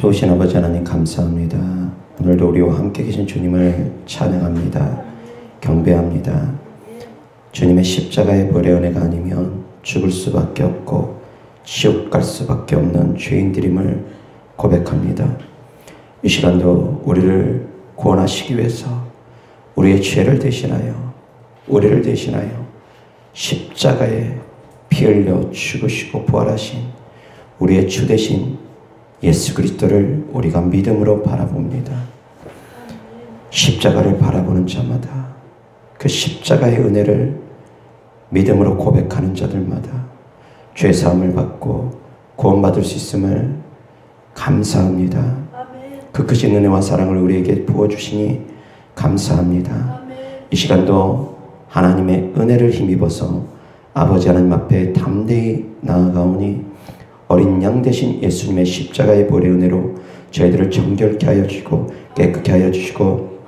좋으신 아버지 하나님 감사합니다. 오늘도 우리와 함께 계신 주님을 찬양합니다. 경배합니다. 주님의 십자가의 보혈의 은혜가 아니면 죽을 수밖에 없고 지옥 갈 수밖에 없는 죄인들임을 고백합니다. 이 시간도 우리를 구원하시기 위해서 우리의 죄를 대신하여 우리를 대신하여 십자가에 피 흘려 죽으시고 부활하신 우리의 주 되신 예수 그리스도를 우리가 믿음으로 바라봅니다. 십자가를 바라보는 자마다 그 십자가의 은혜를 믿음으로 고백하는 자들마다 죄사함을 받고 구원받을 수 있음을 감사합니다. 그 크신 은혜와 사랑을 우리에게 부어주시니 감사합니다. 이 시간도 하나님의 은혜를 힘입어서 아버지 하나님 앞에 담대히 나아가오니 어린 양 되신 예수님의 십자가의 보혈의 은혜로 저희들을 정결케 하여 주시고 깨끗게 하여 주시고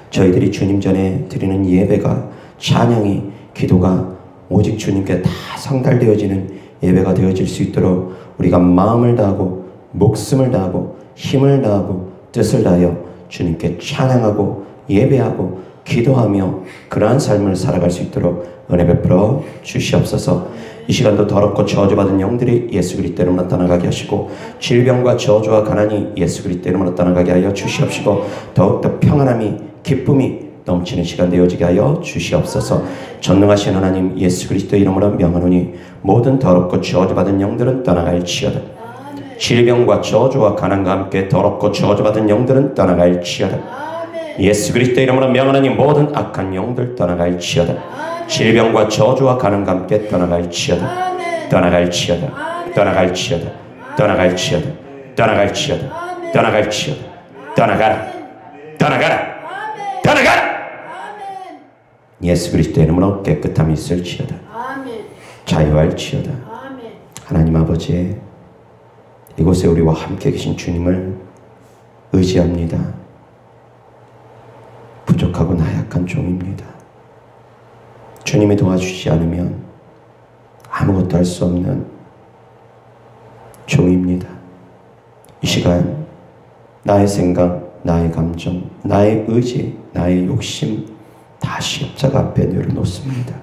저희들이 주님 전에 드리는 예배가 찬양이 기도가 오직 주님께 다 상달되어지는 예배가 되어질 수 있도록 우리가 마음을 다하고 목숨을 다하고 힘을 다하고 뜻을 다하여 주님께 찬양하고 예배하고 기도하며 그러한 삶을 살아갈 수 있도록 은혜 베풀어 주시옵소서. 이 시간도 더럽고 저주받은 영들이 예수 그리스도 이름으로 떠나가게 하시고 질병과 저주와 가난이 예수 그리스도 이름으로 떠나가게 하여 주시옵시고 더욱더 평안함이 기쁨이 넘치는 시간 되어지게 하여 주시옵소서. 전능하신 하나님 예수 그리스도 이름으로 명하노니 모든 더럽고 저주받은 영들은 떠나갈지어다. 질병과 저주와 가난과 함께 더럽고 저주받은 영들은 떠나갈지어다. 예수 그리스도 이름으로 명하노니 모든 악한 영들 떠나갈지어다. 질병과 저주와 가난과 함께 떠나갈지어다. 떠나갈지어다. 떠나갈지어다. 떠나갈지어다. 떠나갈지어다. 떠나갈지어다. 떠나가라. 떠나가라. 떠나가라. 예수 그리스도 이름으로 깨끗함이 있을지어다. 자유할지어다. 하나님 아버지, 이곳에 우리와 함께 계신 주님을 의지합니다. 부족하고 나약한 종입니다. 주님이 도와주시지 않으면 아무것도 할 수 없는 종입니다. 이 시간 나의 생각, 나의 감정, 나의 의지, 나의 욕심 다 십자가 앞에 내려놓습니다.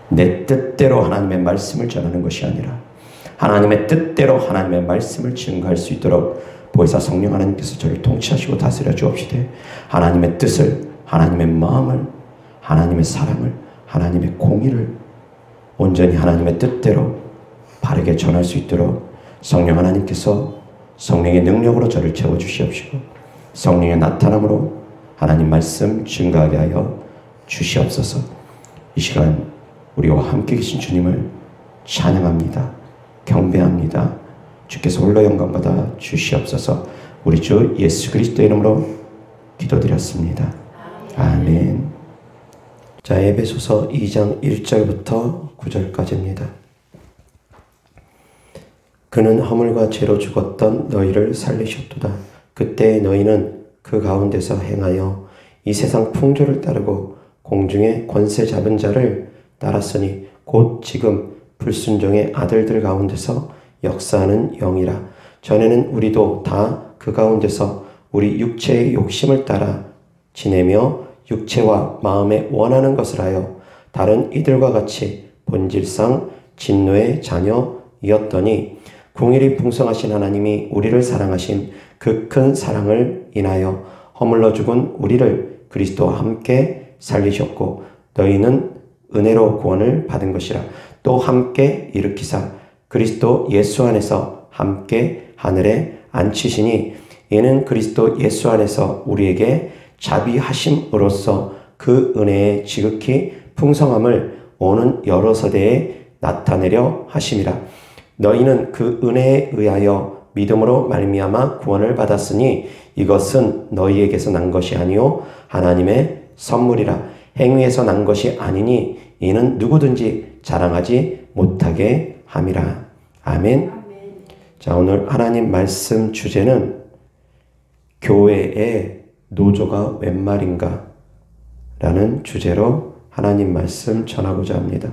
내 뜻대로 하나님의 말씀을 전하는 것이 아니라 하나님의 뜻대로 하나님의 말씀을 증거할 수 있도록 보혜사 성령 하나님께서 저를 통치하시고 다스려 주옵시되 하나님의 뜻을, 하나님의 마음을, 하나님의 사랑을, 하나님의 공의를 온전히 하나님의 뜻대로 바르게 전할 수 있도록 성령 하나님께서 성령의 능력으로 저를 채워주시옵시고 성령의 나타남으로 하나님 말씀 증거하게 하여 주시옵소서. 이 시간 우리와 함께 계신 주님을 찬양합니다. 경배합니다. 주께서 홀로 영광받아 주시옵소서. 우리 주 예수 그리스도의 이름으로 기도드렸습니다. 아멘. 자, 에베소서 2장 1절부터 9절까지입니다. 그는 허물과 죄로 죽었던 너희를 살리셨도다. 그때 너희는 그 가운데서 행하여 이 세상 풍조를 따르고 공중의 권세 잡은 자를 따랐으니 곧 지금 불순종의 아들들 가운데서 역사하는 영이라. 전에는 우리도 다 그 가운데서 우리 육체의 욕심을 따라 지내며 육체와 마음에 원하는 것을 하여 다른 이들과 같이 본질상 진노의 자녀이었더니 공일이 풍성하신 하나님이 우리를 사랑하신 그 큰 사랑을 인하여 허물러 죽은 우리를 그리스도와 함께 살리셨고 너희는 은혜로 구원을 받은 것이라. 또 함께 일으키사 그리스도 예수 안에서 함께 하늘에 앉히시니 이는 그리스도 예수 안에서 우리에게 자비하심으로써 그 은혜의 지극히 풍성함을 오는 여러 세대에 나타내려 하심이라. 너희는 그 은혜에 의하여 믿음으로 말미암아 구원을 받았으니 이것은 너희에게서 난 것이 아니요 하나님의 선물이라. 행위에서 난 것이 아니니 이는 누구든지 자랑하지 못하게 함이라. 아멘. 자, 오늘 하나님 말씀 주제는 교회의 노조가 웬 말인가 라는 주제로 하나님 말씀 전하고자 합니다.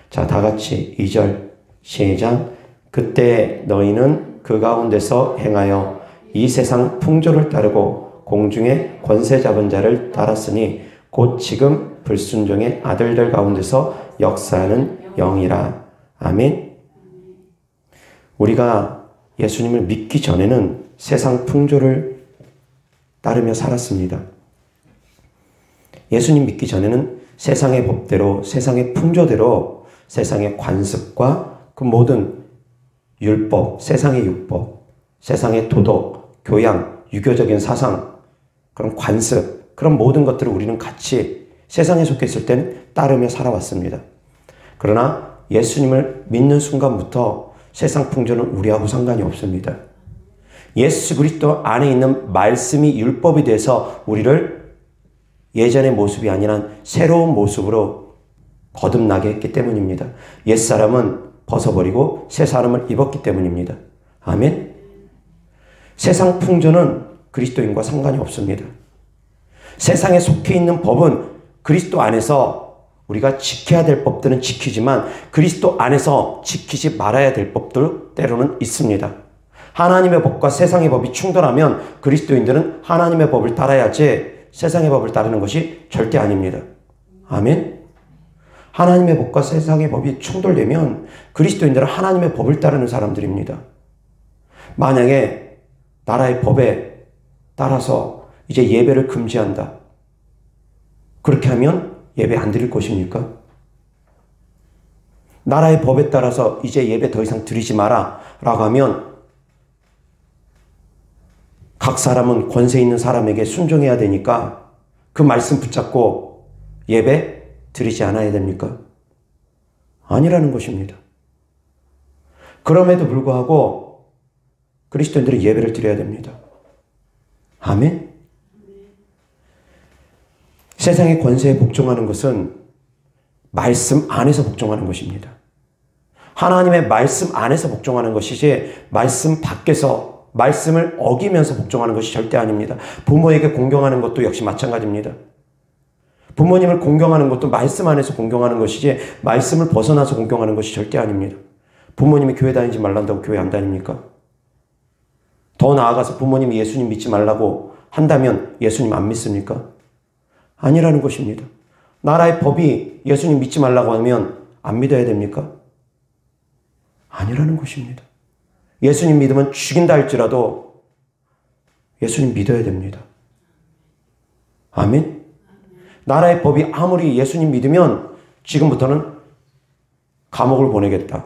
자, 다 같이 2절 시작. 그때 너희는 그 가운데서 행하여 이 세상 풍조를 따르고 공중의 권세 잡은 자를 따랐으니 곧 지금 불순종의 아들들 가운데서 역사하는 영이라. 아멘. 우리가 예수님을 믿기 전에는 세상 풍조를 따르며 살았습니다. 예수님 믿기 전에는 세상의 법대로, 세상의 풍조대로, 세상의 관습과 그 모든 율법, 세상의 율법, 세상의 도덕, 교양, 유교적인 사상, 그런 관습, 그런 모든 것들을 우리는 같이 세상에 속해 있을 땐 따르며 살아왔습니다. 그러나 예수님을 믿는 순간부터 세상 풍조는 우리하고 상관이 없습니다. 예수 그리스도 안에 있는 말씀이 율법이 돼서 우리를 예전의 모습이 아니라 새로운 모습으로 거듭나게 했기 때문입니다. 옛사람은 벗어버리고 새 사람을 입었기 때문입니다. 아멘. 세상 풍조는 그리스도인과 상관이 없습니다. 세상에 속해 있는 법은 그리스도 안에서 우리가 지켜야 될 법들은 지키지만 그리스도 안에서 지키지 말아야 될 법들 때로는 있습니다. 하나님의 법과 세상의 법이 충돌하면 그리스도인들은 하나님의 법을 따라야지 세상의 법을 따르는 것이 절대 아닙니다. 아멘. 하나님의 법과 세상의 법이 충돌되면 그리스도인들은 하나님의 법을 따르는 사람들입니다. 만약에 나라의 법에 따라서 이제 예배를 금지한다. 그렇게 하면 예배 안 드릴 것입니까? 나라의 법에 따라서 이제 예배 더 이상 드리지 마라 라고 하면 각 사람은 권세 있는 사람에게 순종해야 되니까 그 말씀 붙잡고 예배 드리지 않아야 됩니까? 아니라는 것입니다. 그럼에도 불구하고 그리스도인들은 예배를 드려야 됩니다. 아멘? 세상의 권세에 복종하는 것은 말씀 안에서 복종하는 것입니다. 하나님의 말씀 안에서 복종하는 것이지 말씀 밖에서 말씀을 어기면서 복종하는 것이 절대 아닙니다. 부모에게 공경하는 것도 역시 마찬가지입니다. 부모님을 공경하는 것도 말씀 안에서 공경하는 것이지 말씀을 벗어나서 공경하는 것이 절대 아닙니다. 부모님이 교회 다니지 말란다고 교회 안 다닙니까? 더 나아가서 부모님이 예수님 믿지 말라고 한다면 예수님 안 믿습니까? 아니라는 것입니다. 나라의 법이 예수님 믿지 말라고 하면 안 믿어야 됩니까? 아니라는 것입니다. 예수님 믿으면 죽인다 할지라도 예수님 믿어야 됩니다. 아멘? 나라의 법이 아무리 예수님 믿으면 지금부터는 감옥을 보내겠다.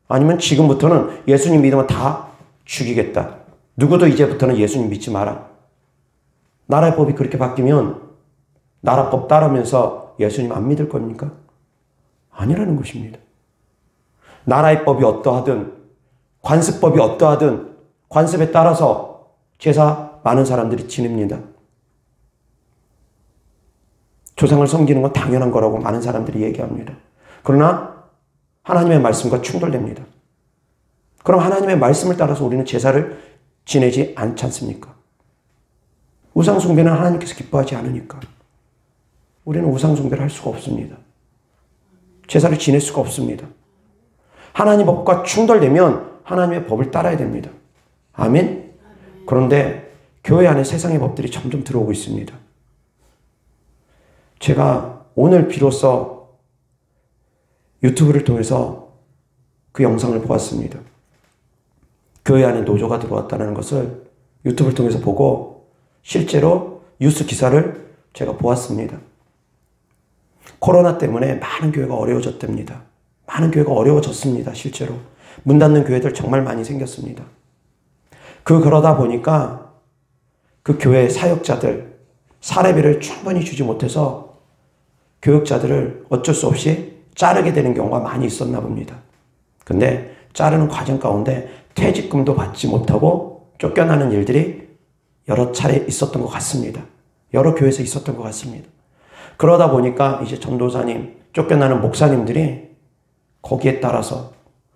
아니면 지금부터는 예수님 믿으면 다 죽이겠다. 누구도 이제부터는 예수님 믿지 마라. 나라의 법이 그렇게 바뀌면 나라 법 따르면서 예수님 안 믿을 겁니까? 아니라는 것입니다. 나라의 법이 어떠하든 관습법이 어떠하든 관습에 따라서 제사 많은 사람들이 지냅니다. 조상을 섬기는 건 당연한 거라고 많은 사람들이 얘기합니다. 그러나 하나님의 말씀과 충돌됩니다. 그럼 하나님의 말씀을 따라서 우리는 제사를 지내지 않지 않습니까? 우상 숭배는 하나님께서 기뻐하지 않으니까 우리는 우상 숭배를 할 수가 없습니다. 제사를 지낼 수가 없습니다. 하나님 법과 충돌되면 하나님의 법을 따라야 됩니다. 아멘? 그런데 교회 안에 세상의 법들이 점점 들어오고 있습니다. 제가 오늘 비로소 유튜브를 통해서 그 영상을 보았습니다. 교회 안에 노조가 들어왔다는 것을 유튜브를 통해서 보고 실제로 뉴스 기사를 제가 보았습니다. 코로나 때문에 많은 교회가 어려워졌답니다. 많은 교회가 어려워졌습니다. 실제로. 문 닫는 교회들 정말 많이 생겼습니다. 그러다 보니까 그 교회 사역자들 사례비를 충분히 주지 못해서 교역자들을 어쩔 수 없이 자르게 되는 경우가 많이 있었나 봅니다. 근데 자르는 과정 가운데 퇴직금도 받지 못하고 쫓겨나는 일들이 여러 차례 있었던 것 같습니다. 여러 교회에서 있었던 것 같습니다. 그러다 보니까 이제 전도사님, 쫓겨나는 목사님들이 거기에 따라서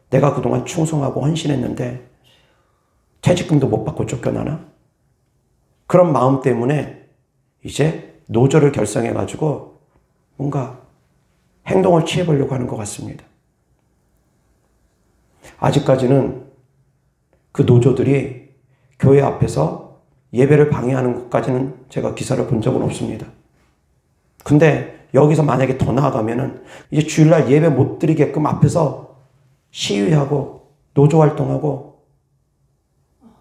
내가 그동안 충성하고 헌신했는데 퇴직금도 못 받고 쫓겨나나? 그런 마음 때문에 이제 노조를 결성해가지고 뭔가 행동을 취해보려고 하는 것 같습니다. 아직까지는 그 노조들이 교회 앞에서 예배를 방해하는 것까지는 제가 기사를 본 적은 없습니다. 근데 여기서 만약에 더 나아가면은 이제 주일날 예배 못 드리게끔 앞에서 시위하고 노조 활동하고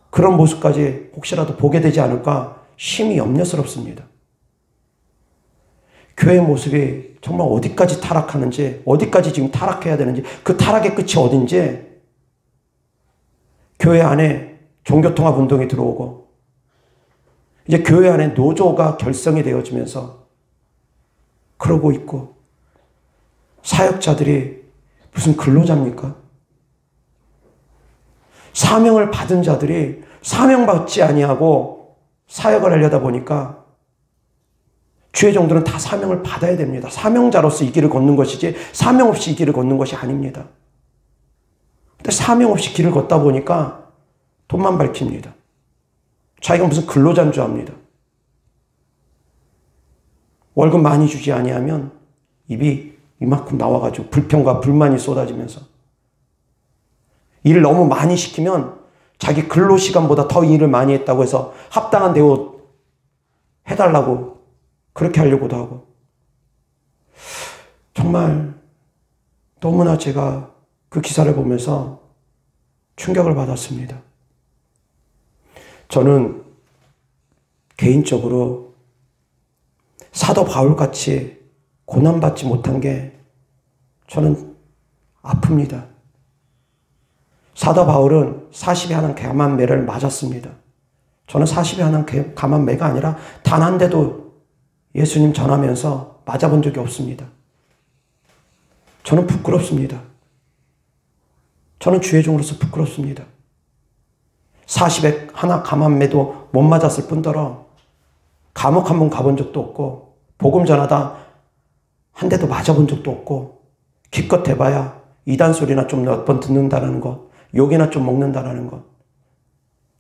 그런 모습까지 혹시라도 보게 되지 않을까 심히 염려스럽습니다. 교회의 모습이 정말 어디까지 타락하는지, 어디까지 지금 타락해야 되는지, 그 타락의 끝이 어딘지, 교회 안에 종교통합운동이 들어오고 이제 교회 안에 노조가 결성이 되어지면서 그러고 있고, 사역자들이 무슨 근로자입니까? 사명을 받은 자들이 사명받지 아니하고 사역을 하려다 보니까 주의 종들은 다 사명을 받아야 됩니다. 사명자로서 이 길을 걷는 것이지 사명 없이 이 길을 걷는 것이 아닙니다. 근데 사명 없이 길을 걷다 보니까 돈만 밝힙니다. 자기가 무슨 근로자인 줄 압니다. 월급 많이 주지 아니하면 입이 이만큼 나와가지고 불평과 불만이 쏟아지면서 일을 너무 많이 시키면 자기 근로시간보다 더 일을 많이 했다고 해서 합당한 대우 해달라고 그렇게 하려고도 하고, 정말 너무나 제가 그 기사를 보면서 충격을 받았습니다. 저는 개인적으로 사도 바울같이 고난받지 못한 게 저는 아픕니다. 사도 바울은 40에 하나 가만매를 맞았습니다. 저는 40에 하나 가만매가 아니라 단 한 대도 예수님 전하면서 맞아본 적이 없습니다. 저는 부끄럽습니다. 저는 주의 종으로서 부끄럽습니다. 40에 하나 가만매도 못 맞았을 뿐더러 감옥 한 번 가본 적도 없고, 복음 전하다 한 대도 맞아본 적도 없고, 기껏 해봐야 이단 소리나 좀 몇 번 듣는다는 것, 욕이나 좀 먹는다는 것,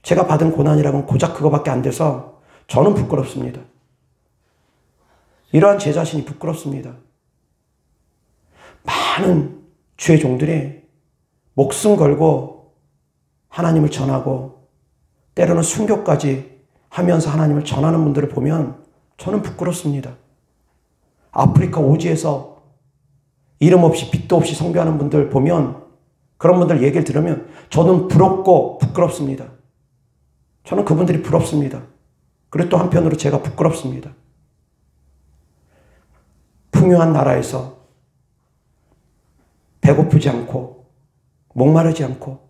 제가 받은 고난이라고는 고작 그거밖에 안 돼서 저는 부끄럽습니다. 이러한 제 자신이 부끄럽습니다. 많은 주의 종들이 목숨 걸고 하나님을 전하고 때로는 순교까지 하면서 하나님을 전하는 분들을 보면 저는 부끄럽습니다. 아프리카 오지에서 이름 없이 빛도 없이 선교하는 분들 보면, 그런 분들 얘기를 들으면 저는 부럽고 부끄럽습니다. 저는 그분들이 부럽습니다. 그리고 또 한편으로 제가 부끄럽습니다. 풍요한 나라에서 배고프지 않고 목마르지 않고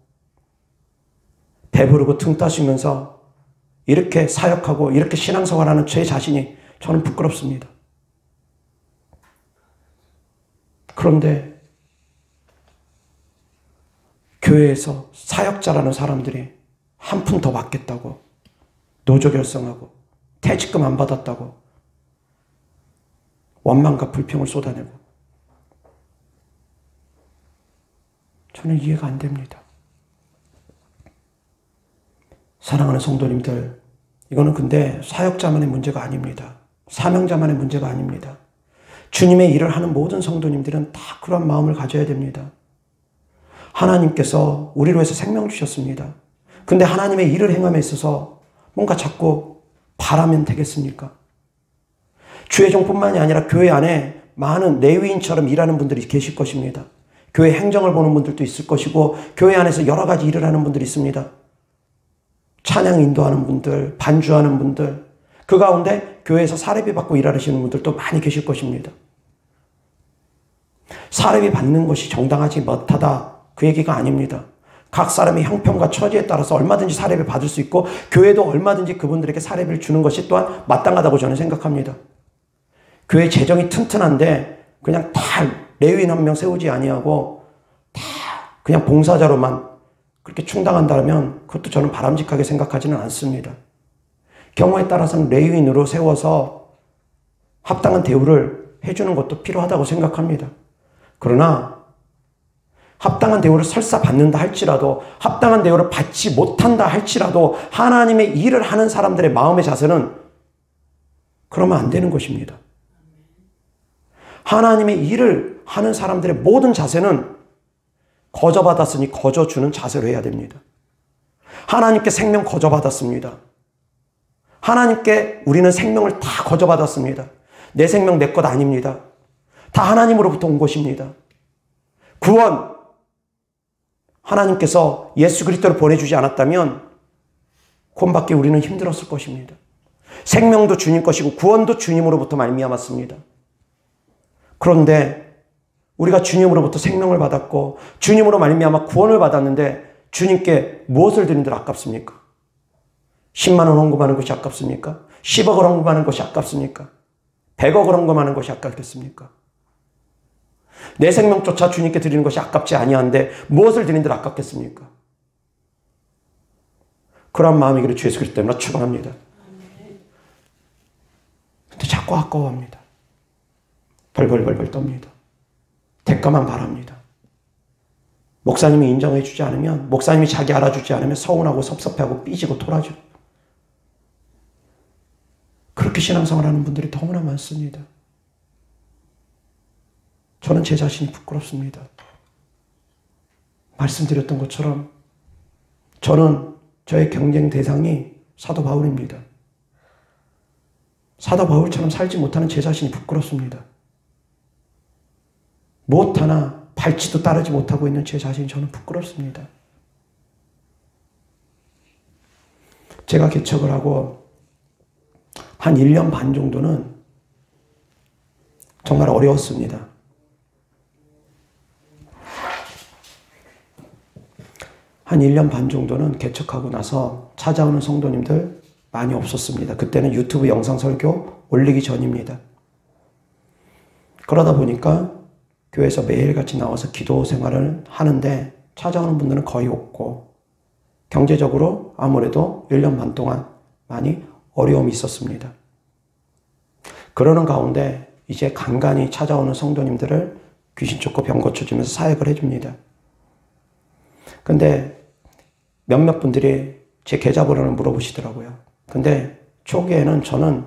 배부르고 등 따시면서 이렇게 사역하고 이렇게 신앙생활하는 제 자신이 저는 부끄럽습니다. 그런데 교회에서 사역자라는 사람들이 한 푼 더 받겠다고 노조 결성하고 퇴직금 안 받았다고 원망과 불평을 쏟아내고, 저는 이해가 안 됩니다. 사랑하는 성도님들, 이거는 근데 사역자만의 문제가 아닙니다. 사명자만의 문제가 아닙니다. 주님의 일을 하는 모든 성도님들은 다 그런 마음을 가져야 됩니다. 하나님께서 우리로 해서 생명 주셨습니다. 근데 하나님의 일을 행함에 있어서 뭔가 자꾸 바라면 되겠습니까? 주의 종뿐만이 아니라 교회 안에 많은 레위인처럼 일하는 분들이 계실 것입니다. 교회 행정을 보는 분들도 있을 것이고, 교회 안에서 여러 가지 일을 하는 분들이 있습니다. 찬양 인도하는 분들, 반주하는 분들, 그 가운데 교회에서 사례비 받고 일하시는 분들도 많이 계실 것입니다. 사례비 받는 것이 정당하지 못하다, 그 얘기가 아닙니다. 각 사람의 형편과 처지에 따라서 얼마든지 사례비 받을 수 있고, 교회도 얼마든지 그분들에게 사례비를 주는 것이 또한 마땅하다고 저는 생각합니다. 교회 재정이 튼튼한데 그냥 다 레위인 한 명 세우지 아니하고 다 그냥 봉사자로만 그렇게 충당한다면 그것도 저는 바람직하게 생각하지는 않습니다. 경우에 따라서는 레위인으로 세워서 합당한 대우를 해주는 것도 필요하다고 생각합니다. 그러나 합당한 대우를 설사 받는다 할지라도, 합당한 대우를 받지 못한다 할지라도 하나님의 일을 하는 사람들의 마음의 자세는 그러면 안 되는 것입니다. 하나님의 일을 하는 사람들의 모든 자세는 거저 받았으니 거저 주는 자세로 해야 됩니다. 하나님께 생명 거저받았습니다. 하나님께 우리는 생명을 다 거저받았습니다. 내 생명 내 것 아닙니다. 다 하나님으로부터 온 것입니다. 구원, 하나님께서 예수 그리스도를 보내주지 않았다면 구원받기 우리는 힘들었을 것입니다. 생명도 주님 것이고 구원도 주님으로부터 말미암았습니다. 그런데 우리가 주님으로부터 생명을 받았고 주님으로 말미암아 구원을 받았는데 주님께 무엇을 드린들 아깝습니까? 10만 원 헌금하는 것이 아깝습니까? 10억을 헌금하는 것이 아깝습니까? 100억을 헌금하는 것이 아깝겠습니까? 내 생명조차 주님께 드리는 것이 아깝지 아니한데 무엇을 드린들 아깝겠습니까? 그런 마음이기를 주 예수 그리스도 때문에 축원합니다. 근데 자꾸 아까워합니다. 벌벌벌벌 떱니다. 대가만 바랍니다. 목사님이 인정해 주지 않으면, 목사님이 자기 알아주지 않으면 서운하고 섭섭해하고 삐지고 토라져. 그렇게 신앙생활 하는 분들이 너무나 많습니다. 저는 제 자신이 부끄럽습니다. 말씀드렸던 것처럼 저는 저의 경쟁 대상이 사도 바울입니다. 사도 바울처럼 살지 못하는 제 자신이 부끄럽습니다. 무엇 하나 발치도 따르지 못하고 있는 제 자신이 저는 부끄럽습니다. 제가 개척을 하고 한 1년 반 정도는 정말 어려웠습니다. 한 1년 반 정도는 개척하고 나서 찾아오는 성도님들 많이 없었습니다. 그때는 유튜브 영상 설교 올리기 전입니다. 그러다 보니까 교회에서 매일같이 나와서 기도 생활을 하는데 찾아오는 분들은 거의 없고 경제적으로 아무래도 1년 반 동안 많이 어려움이 있었습니다. 그러는 가운데 이제 간간히 찾아오는 성도님들을 귀신 쫓고 병 고쳐주면서 사역을 해줍니다. 근데 몇몇 분들이 제 계좌번호를 물어보시더라고요. 근데 초기에는 저는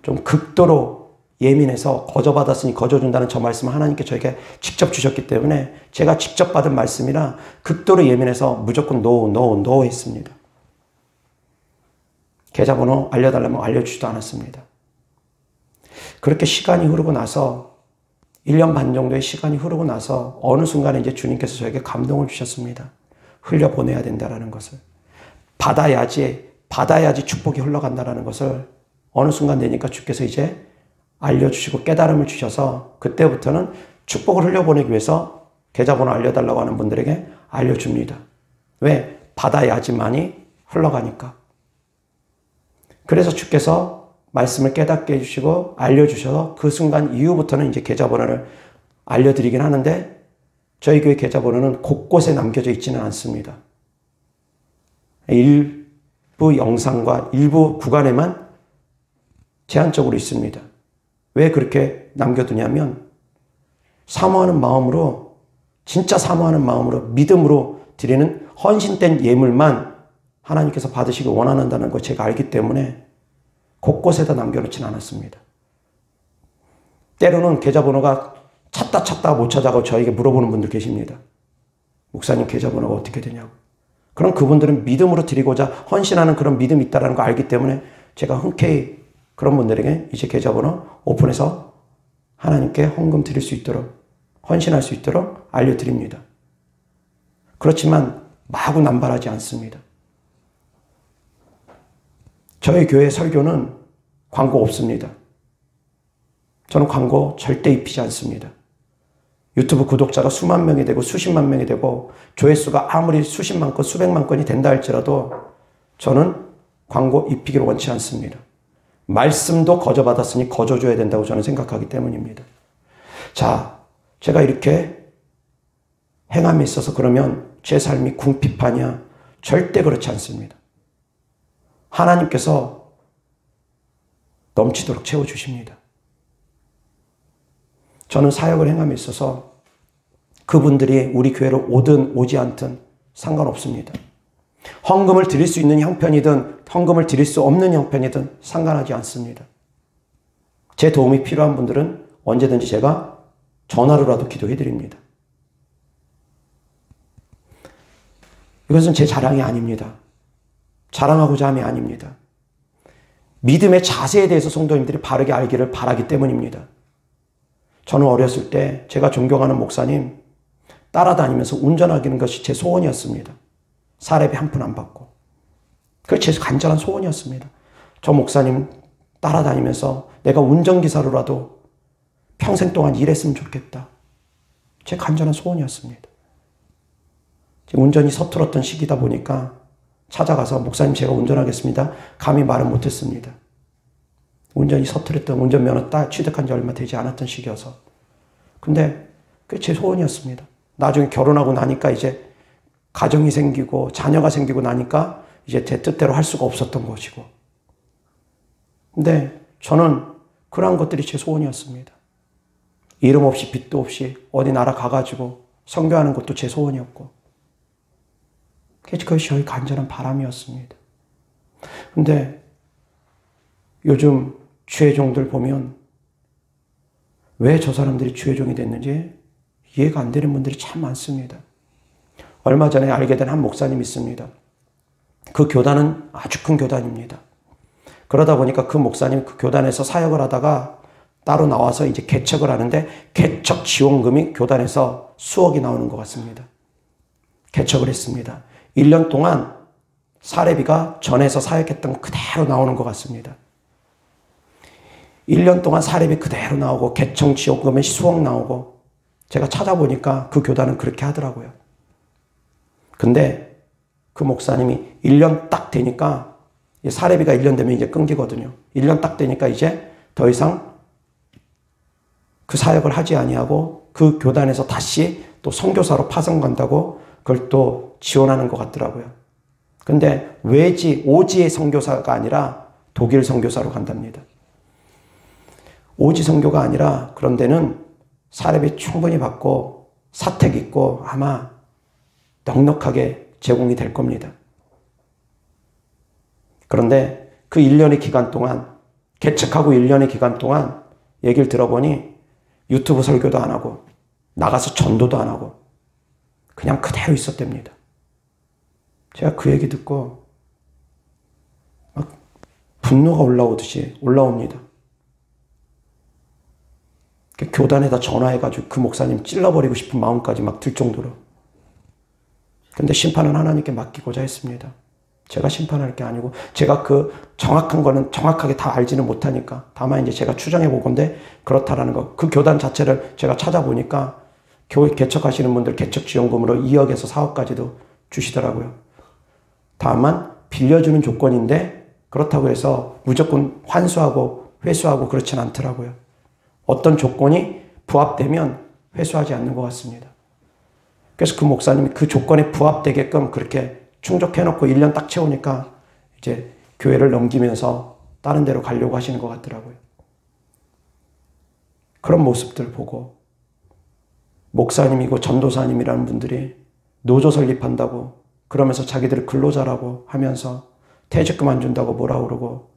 좀 극도로 예민해서 거저받았으니 거저준다는 저 말씀을 하나님께 저에게 직접 주셨기 때문에 제가 직접 받은 말씀이라 극도로 예민해서 무조건 노 했습니다. 계좌번호 알려달라면 알려주지도 않았습니다. 그렇게 시간이 흐르고 나서 1년 반 정도의 시간이 흐르고 나서 어느 순간에 이제 주님께서 저에게 감동을 주셨습니다. 흘려보내야 된다라는 것을. 받아야지 축복이 흘러간다라는 것을 어느 순간 되니까 주께서 이제 알려주시고 깨달음을 주셔서 그때부터는 축복을 흘려보내기 위해서 계좌번호 알려달라고 하는 분들에게 알려줍니다. 왜? 받아야지만이 흘러가니까. 그래서 주께서 말씀을 깨닫게 해주시고 알려주셔서 그 순간 이후부터는 이제 계좌번호를 알려드리긴 하는데 저희 교회 계좌번호는 곳곳에 남겨져 있지는 않습니다. 일부 영상과 일부 구간에만 제한적으로 있습니다. 왜 그렇게 남겨두냐면 사모하는 마음으로, 진짜 사모하는 마음으로 믿음으로 드리는 헌신된 예물만 하나님께서 받으시기 원한다는 걸 제가 알기 때문에 곳곳에다 남겨놓지는 않았습니다. 때로는 계좌번호가 찾다 못 찾아가고 저에게 물어보는 분들 계십니다. 목사님 계좌번호가 어떻게 되냐고. 그럼 그분들은 믿음으로 드리고자 헌신하는 그런 믿음이 있다는 걸 알기 때문에 제가 흔쾌히 그런 분들에게 이제 계좌번호 오픈해서 하나님께 헌금 드릴 수 있도록, 헌신할 수 있도록 알려드립니다. 그렇지만 마구 남발하지 않습니다. 저희 교회 설교는 광고 없습니다. 저는 광고 절대 입히지 않습니다. 유튜브 구독자가 수만 명이 되고 수십만 명이 되고 조회수가 아무리 수십만 건, 수백만 건이 된다 할지라도 저는 광고 입히기를 원치 않습니다. 말씀도 거저받았으니 거저줘야 된다고 저는 생각하기 때문입니다. 자, 제가 이렇게 행함에 있어서 그러면 제 삶이 궁핍하냐? 절대 그렇지 않습니다. 하나님께서 넘치도록 채워주십니다. 저는 사역을 행함에 있어서 그분들이 우리 교회로 오든 오지 않든 상관없습니다. 헌금을 드릴 수 있는 형편이든 헌금을 드릴 수 없는 형편이든 상관하지 않습니다. 제 도움이 필요한 분들은 언제든지 제가 전화로라도 기도해 드립니다. 이것은 제 자랑이 아닙니다. 자랑하고자 함이 아닙니다. 믿음의 자세에 대해서 성도님들이 바르게 알기를 바라기 때문입니다. 저는 어렸을 때 제가 존경하는 목사님 따라다니면서 운전하기는 것이 제 소원이었습니다. 사례비 한 푼 안 받고. 그게 제 간절한 소원이었습니다. 저 목사님 따라다니면서 내가 운전기사로라도 평생 동안 일했으면 좋겠다. 제 간절한 소원이었습니다. 운전이 서툴었던 시기다 보니까 찾아가서 목사님 제가 운전하겠습니다. 감히 말은 못했습니다. 운전이 서툴었던 운전면허 취득한 지 얼마 되지 않았던 시기여서. 근데 그게 제 소원이었습니다. 나중에 결혼하고 나니까 이제 가정이 생기고 자녀가 생기고 나니까 이제 제 뜻대로 할 수가 없었던 것이고. 근데 저는 그러한 것들이 제 소원이었습니다. 이름 없이 빚도 없이 어디 나라 가가지고 선교하는 것도 제 소원이었고. 그것이 저희 간절한 바람이었습니다. 근데 요즘 주의 종들 보면 왜 저 사람들이 주의 종이 됐는지 이해가 안 되는 분들이 참 많습니다. 얼마 전에 알게 된 한 목사님이 있습니다. 그 교단은 아주 큰 교단입니다. 그러다 보니까 그 목사님 그 교단에서 사역을 하다가 따로 나와서 이제 개척을 하는데 개척 지원금이 교단에서 수억이 나오는 것 같습니다. 개척을 했습니다. 1년 동안 사례비가 전에서 사역했던 거 그대로 나오는 것 같습니다. 1년 동안 사례비 그대로 나오고 개척 지원금이 수억 나오고 제가 찾아보니까 그 교단은 그렇게 하더라고요. 근데 그 목사님이 1년 딱 되니까 사례비가 1년 되면 이제 끊기거든요. 1년 딱 되니까 이제 더 이상 그 사역을 하지 아니하고 그 교단에서 다시 또 선교사로 파송 간다고 그걸 또 지원하는 것 같더라고요. 근데 오지의 선교사가 아니라 독일 선교사로 간답니다. 오지 선교가 아니라 그런 데는 사례비 충분히 받고 사택 있고 아마 넉넉하게 제공이 될 겁니다. 그런데 그 1년의 기간 동안 개척하고 1년의 기간 동안 얘기를 들어보니 유튜브 설교도 안 하고 나가서 전도도 안 하고 그냥 그대로 있었답니다. 제가 그 얘기 듣고 막 분노가 올라옵니다. 교단에다 전화해가지고 그 목사님 찔러버리고 싶은 마음까지 막 들 정도로. 근데 심판은 하나님께 맡기고자 했습니다. 제가 심판할 게 아니고 제가 그 정확한 거는 정확하게 다 알지는 못하니까 다만 이제 제가 추정해 보건데 그렇다라는 거. 그 교단 자체를 제가 찾아보니까 교회 개척하시는 분들 개척 지원금으로 2억에서 4억까지도 주시더라고요. 다만 빌려주는 조건인데 그렇다고 해서 무조건 환수하고 회수하고 그렇진 않더라고요. 어떤 조건이 부합되면 회수하지 않는 것 같습니다. 그래서 그 목사님이 그 조건에 부합되게끔 그렇게 충족해놓고 1년 딱 채우니까 이제 교회를 넘기면서 다른 데로 가려고 하시는 것 같더라고요. 그런 모습들 보고 목사님이고 전도사님이라는 분들이 노조 설립한다고 그러면서 자기들을 근로자라고 하면서 퇴직금 안 준다고 뭐라 그러고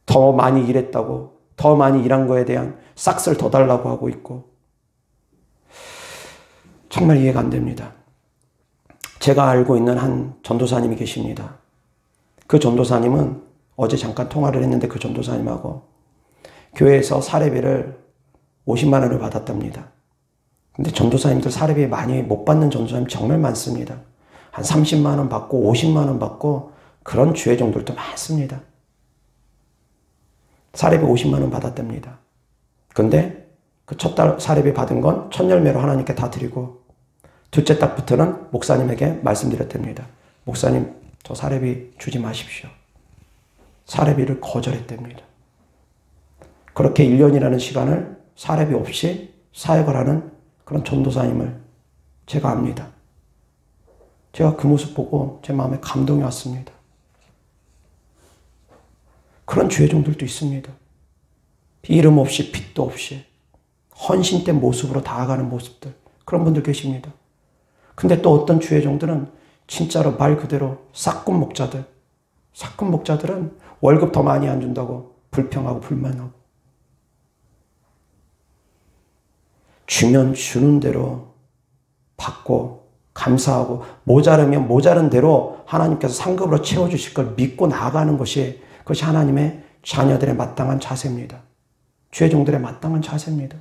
더 많이 일했다고 더 많이 일한 거에 대한 싹스를 더 달라고 하고 있고 정말 이해가 안 됩니다. 제가 알고 있는 한 전도사님이 계십니다. 그 전도사님은 어제 잠깐 통화를 했는데 그 전도사님하고 교회에서 사례비를 50만 원을 받았답니다. 근데 전도사님들 사례비 많이 못 받는 전도사님 정말 많습니다. 한 30만 원 받고 50만 원 받고 그런 주의 종들도 많습니다. 사례비 50만 원 받았답니다. 근데 그 첫 달 사례비 받은 건 첫 열매로 하나님께 다 드리고 둘째 달부터는 목사님에게 말씀드렸답니다. 목사님, 저 사례비 주지 마십시오. 사례비를 거절했답니다. 그렇게 1년이라는 시간을 사례비 없이 사역을 하는 그런 전도사님을 제가 압니다. 제가 그 모습 보고 제 마음에 감동이 왔습니다. 그런 주의 종들도 있습니다. 이름 없이 빚도 없이 헌신된 모습으로 다가가는 모습들, 그런 분들 계십니다. 근데 또 어떤 주의 종들은 진짜로 말 그대로 싹군 목자들은 월급 더 많이 안 준다고 불평하고 불만하고 주면 주는 대로 받고 감사하고 모자르면 모자른 대로 하나님께서 상급으로 채워주실 걸 믿고 나아가는 것이 그것이 하나님의 자녀들의 마땅한 자세입니다. 죄종들의 마땅한 자세입니다.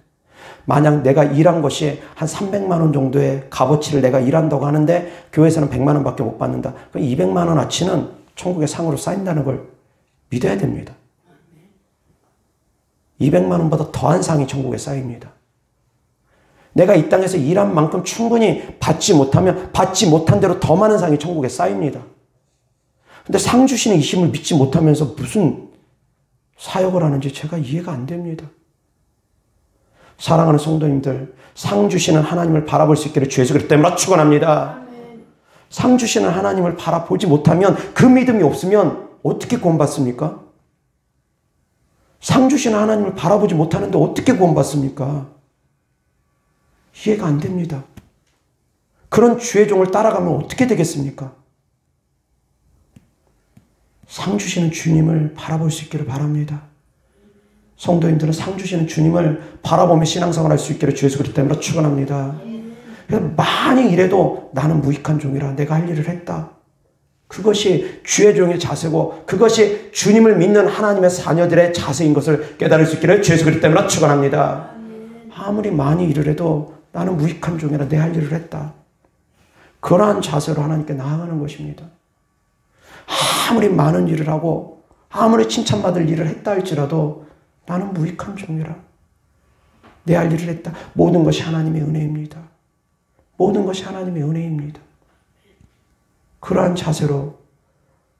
만약 내가 일한 것이 한 300만 원 정도의 값어치를 내가 일한다고 하는데 교회에서는 100만 원밖에 못 받는다. 그럼 200만 원 어치는 천국의 상으로 쌓인다는 걸 믿어야 됩니다. 200만 원보다 더한 상이 천국에 쌓입니다. 내가 이 땅에서 일한 만큼 충분히 받지 못하면 받지 못한 대로 더 많은 상이 천국에 쌓입니다. 근데 상 주시는 이 힘을 믿지 못하면서 무슨 사역을 하는지 제가 이해가 안 됩니다. 사랑하는 성도님들, 상 주시는 하나님을 바라볼 수 있기를 주 예수 그리스도 이름으로 축원합니다. 상 주시는 하나님을 바라보지 못하면 그 믿음이 없으면 어떻게 구원받습니까? 상 주시는 하나님을 바라보지 못하는데 어떻게 구원받습니까? 이해가 안 됩니다. 그런 주의 종을 따라가면 어떻게 되겠습니까? 상 주시는 주님을 바라볼 수 있기를 바랍니다. 성도님들은 상 주시는 주님을 바라보며 신앙생활 할 수 있기를 주 예수 그리스도 이름으로 축원합니다. 많이 일해도 나는 무익한 종이라 내가 할 일을 했다. 그것이 주의 종의 자세고 그것이 주님을 믿는 하나님의 자녀들의 자세인 것을 깨달을 수 있기를 주 예수 그리스도 이름으로 축원합니다. 아무리 많이 일을 해도 나는 무익한 종이라 내 할 일을 했다. 그러한 자세로 하나님께 나아가는 것입니다. 아무리 많은 일을 하고 아무리 칭찬받을 일을 했다 할지라도 나는 무익한 종이라 내 할 일을 했다. 모든 것이 하나님의 은혜입니다. 모든 것이 하나님의 은혜입니다. 그러한 자세로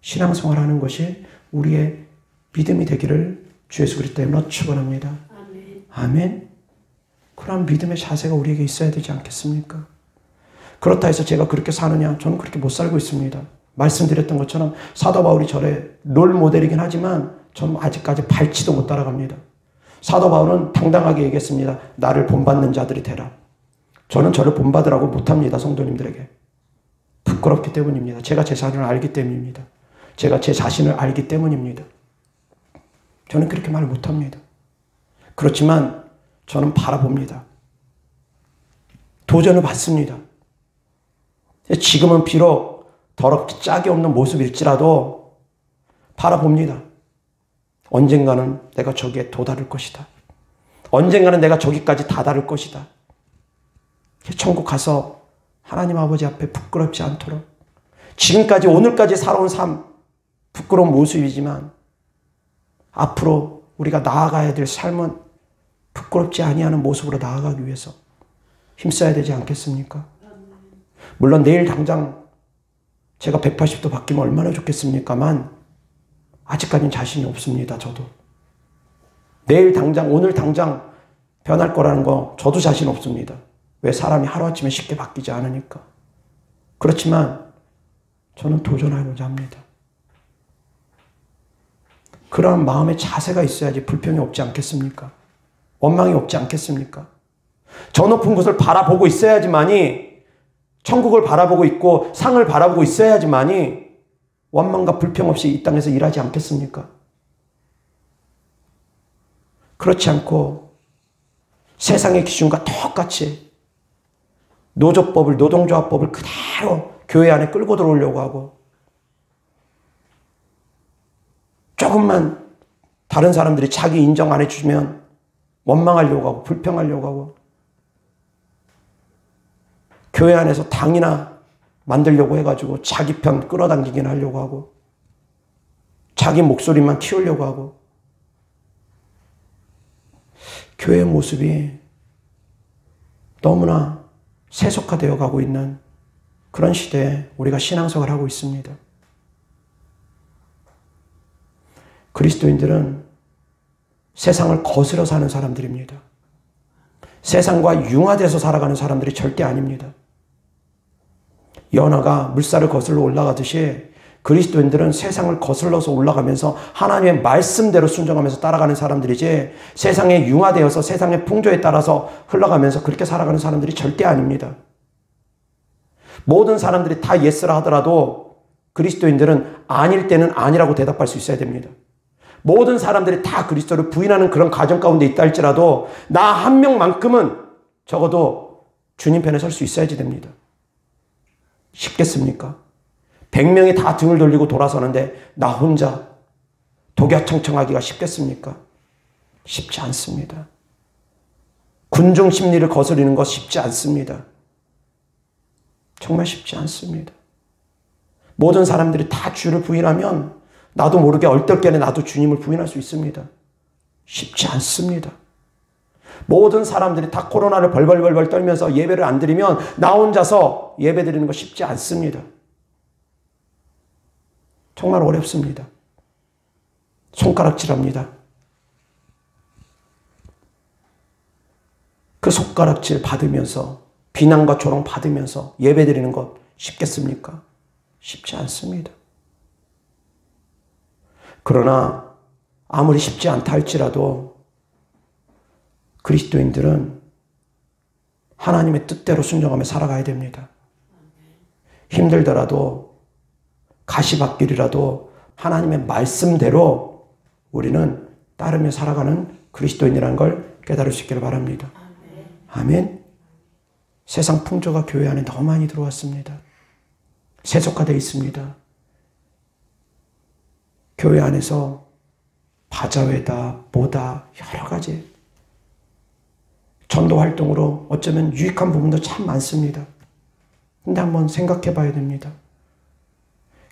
신앙생활하는 것이 우리의 믿음이 되기를 주 예수 그리스도 이름으로 축원합니다. 아멘. 그러한 믿음의 자세가 우리에게 있어야 되지 않겠습니까? 그렇다 해서 제가 그렇게 사느냐? 저는 그렇게 못 살고 있습니다. 말씀드렸던 것처럼 사도 바울이 저의 롤 모델이긴 하지만 저는 아직까지 발치도 못 따라갑니다. 사도 바울은 당당하게 얘기했습니다. 나를 본받는 자들이 되라. 저는 저를 본받으라고 못합니다. 성도님들에게. 부끄럽기 때문입니다. 제가 제 자신을 알기 때문입니다. 제가 제 자신을 알기 때문입니다. 저는 그렇게 말 못합니다. 그렇지만 저는 바라봅니다. 도전을 받습니다. 지금은 비록 더럽게 짝이 없는 모습일지라도 바라봅니다. 언젠가는 내가 저기에 도달할 것이다. 언젠가는 내가 저기까지 다다를 것이다. 천국 가서 하나님 아버지 앞에 부끄럽지 않도록 지금까지 오늘까지 살아온 삶 부끄러운 모습이지만 앞으로 우리가 나아가야 될 삶은 부끄럽지 아니하는 모습으로 나아가기 위해서 힘써야 되지 않겠습니까? 물론 내일 당장 제가 180도 바뀌면 얼마나 좋겠습니까만 아직까지는 자신이 없습니다. 저도. 내일 당장 오늘 당장 변할 거라는 거 저도 자신 없습니다. 왜? 사람이 하루아침에 쉽게 바뀌지 않으니까. 그렇지만 저는 도전하고자 합니다. 그런 마음의 자세가 있어야지 불평이 없지 않겠습니까? 원망이 없지 않겠습니까? 저 높은 곳을 바라보고 있어야지만이 천국을 바라보고 있고 상을 바라보고 있어야지만이 원망과 불평 없이 이 땅에서 일하지 않겠습니까? 그렇지 않고 세상의 기준과 똑같이 노조법을, 노동조합법을 그대로 교회 안에 끌고 들어오려고 하고 조금만 다른 사람들이 자기 인정 안 해주면 원망하려고 하고 불평하려고 하고 교회 안에서 당이나 만들려고 해가지고 자기 편 끌어당기긴 하려고 하고 자기 목소리만 키우려고 하고 교회의 모습이 너무나 세속화되어 가고 있는 그런 시대에 우리가 신앙생활을 하고 있습니다. 그리스도인들은 세상을 거스려 사는 사람들입니다. 세상과 융화돼서 살아가는 사람들이 절대 아닙니다. 연어가 물살을 거슬러 올라가듯이 그리스도인들은 세상을 거슬러서 올라가면서 하나님의 말씀대로 순종하면서 따라가는 사람들이지 세상에 융화되어서 세상의 풍조에 따라서 흘러가면서 그렇게 살아가는 사람들이 절대 아닙니다. 모든 사람들이 다 예스라 하더라도 그리스도인들은 아닐 때는 아니라고 대답할 수 있어야 됩니다. 모든 사람들이 다 그리스도를 부인하는 그런 가정 가운데 있다 할지라도 나 한 명만큼은 적어도 주님 편에 설 수 있어야지 됩니다. 쉽겠습니까? 100명이 다 등을 돌리고 돌아서는데 나 혼자 독야청청하기가 쉽겠습니까? 쉽지 않습니다. 군중 심리를 거스르는 것 쉽지 않습니다. 정말 쉽지 않습니다. 모든 사람들이 다 주를 부인하면 나도 모르게 얼떨결에 나도 주님을 부인할 수 있습니다. 쉽지 않습니다. 모든 사람들이 다 코로나를 벌벌벌 떨면서 예배를 안 드리면 나 혼자서 예배 드리는 거 쉽지 않습니다. 정말 어렵습니다. 손가락질합니다. 그 손가락질 받으면서 비난과 조롱 받으면서 예배 드리는 것 쉽겠습니까? 쉽지 않습니다. 그러나 아무리 쉽지 않다 할지라도 그리스도인들은 하나님의 뜻대로 순종하며 살아가야 됩니다. 힘들더라도 가시밭길이라도 하나님의 말씀대로 우리는 따르며 살아가는 그리스도인이라는 걸 깨달을 수 있기를 바랍니다. 아멘. 세상 풍조가 교회 안에 너무 많이 들어왔습니다. 세속화되어 있습니다. 교회 안에서 바자회다 뭐다 여러 가지 전도 활동으로 어쩌면 유익한 부분도 참 많습니다. 근데 한번 생각해 봐야 됩니다.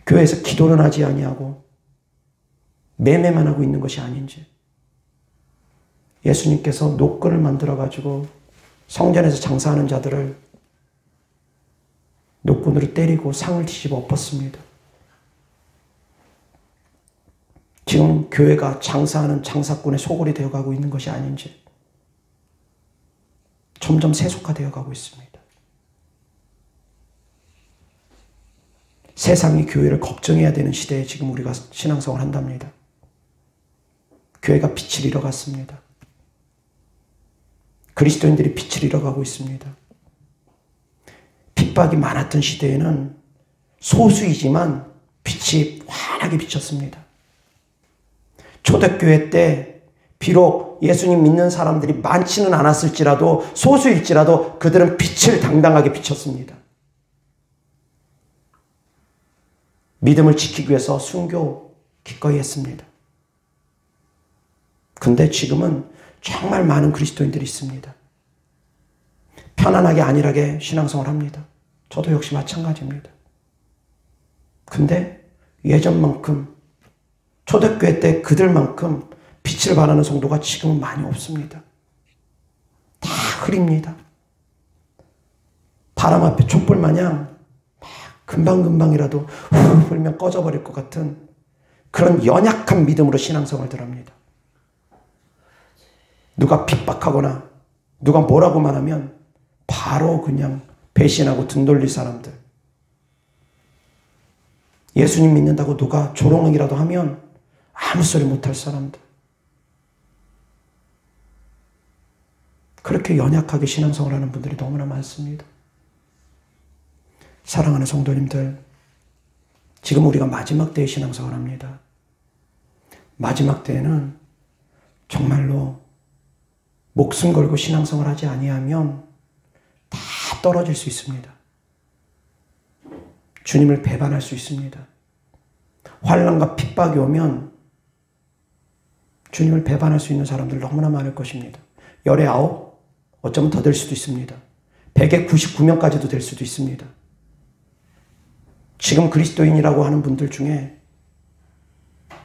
교회에서 기도는 하지 아니하고 매매만 하고 있는 것이 아닌지. 예수님께서 노끈을 만들어 가지고 성전에서 장사하는 자들을 노끈으로 때리고 상을 뒤집어 엎었습니다. 지금 교회가 장사하는 장사꾼의 소굴이 되어가고 있는 것이 아닌지 점점 세속화되어 가고 있습니다. 세상이 교회를 걱정해야 되는 시대에 지금 우리가 신앙생활을 한답니다. 교회가 빛을 잃어갔습니다. 그리스도인들이 빛을 잃어가고 있습니다. 핍박이 많았던 시대에는 소수이지만 빛이 환하게 비쳤습니다. 초대교회 때 비록 예수님 믿는 사람들이 많지는 않았을지라도 소수일지라도 그들은 빛을 당당하게 비쳤습니다. 믿음을 지키기 위해서 순교 기꺼이 했습니다. 근데 지금은 정말 많은 그리스도인들이 있습니다. 편안하게 안일하게 신앙생활을 합니다. 저도 역시 마찬가지입니다. 근데 예전만큼 초대교회 때 그들만큼 빛을 발하는 성도가 지금은 많이 없습니다. 다 흐립니다. 바람 앞에 촛불 마냥 막 금방금방이라도 후 불면 꺼져버릴 것 같은 그런 연약한 믿음으로 신앙생활을 합니다. 누가 핍박하거나 누가 뭐라고만 하면 바로 그냥 배신하고 등 돌릴 사람들. 예수님 믿는다고 누가 조롱이라도 하면 아무 소리 못할 사람들. 그렇게 연약하게 신앙생활하는 분들이 너무나 많습니다. 사랑하는 성도님들, 지금 우리가 마지막 때에 신앙생활합니다. 마지막 때에는 정말로 목숨 걸고 신앙생활하지 아니하면 다 떨어질 수 있습니다. 주님을 배반할 수 있습니다. 환난과 핍박이 오면 주님을 배반할 수 있는 사람들 너무나 많을 것입니다. 열의 9, 어쩌면 더 될 수도 있습니다. 100에 99명까지도 될 수도 있습니다. 지금 그리스도인이라고 하는 분들 중에